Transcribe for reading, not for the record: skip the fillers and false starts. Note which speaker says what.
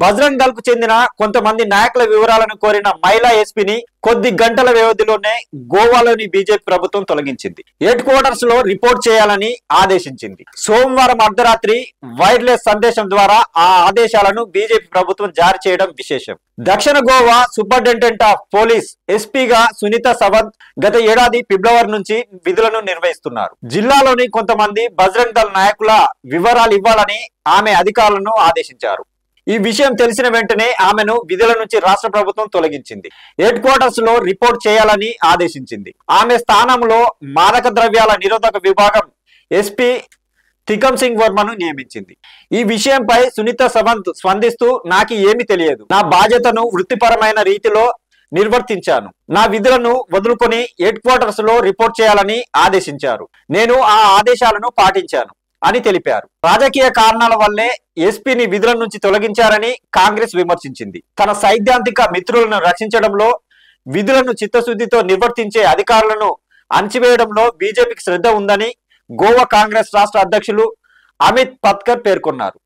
Speaker 1: బజరంగ్ దళ్ కు చెందిన కొంతమంది నాయకుల వివరాలను కోరిన మహిళా ఎస్పీని కొద్ది గంటల వ్యవధిలోనే గోవాలోని బీజేపీ ప్రభుత్వం తొలగించింది. హెడ్ క్వార్టర్స్ లో రిపోర్ట్ చేయాలని ఆదేశించింది. సోమవారం అర్ధరాత్రి వైర్లెస్ సందేశం ద్వారా ఆ ఆదేశాలను బీజేపీ ప్రభుత్వం జారీ చేయడం విశేషం. దక్షిణ గోవా సూపరింటెండెంట్ ఆఫ్ పోలీస్ ఎస్పీగా సునీత సవంత్ గత ఏడాది ఫిబ్రవరి నుంచి విధులను నిర్వహిస్తున్నారు. జిల్లాలోని కొంతమంది బజరంగ్ దళ్ నాయకుల వివరాలు ఇవ్వాలని ఆమె అధికారులను ఆదేశించారు. ఈ విషయం తెలిసిన వెంటనే ఆమెను విధుల నుంచి రాష్ట్ర ప్రభుత్వం తొలగించింది. హెడ్ క్వార్టర్స్ లో రిపోర్ట్ చేయాలని ఆదేశించింది. ఆమె స్థానంలో మాదక ద్రవ్యాల నిరోధక విభాగం ఎస్పీ తికమ్ సింగ్ వర్మను నియమించింది. ఈ విషయంపై సునీత సవంత్ స్పందిస్తూ, నాకు ఏమీ తెలియదు, నా బాధ్యతను వృత్తిపరమైన రీతిలో నిర్వర్తించాను, నా విధులను వదులుకొని హెడ్ క్వార్టర్స్ లో రిపోర్ట్ చేయాలని ఆదేశించారు, నేను ఆ ఆదేశాలను పాటించాను అని తెలిపారు. రాజకీయ కారణాల వల్లే ఎస్పీని విధుల నుంచి తొలగించారని కాంగ్రెస్ విమర్శించింది. తన సైద్ధాంతిక మిత్రులను రక్షించడంలో విధులను చిత్తశుద్ధితో నిర్వర్తించే అధికారులను అణచివేయడంలో బీజేపీకి శ్రద్ధ ఉందని గోవా కాంగ్రెస్ రాష్ట్ర అధ్యక్షులు అమిత్ పత్కర్ పేర్కొన్నారు.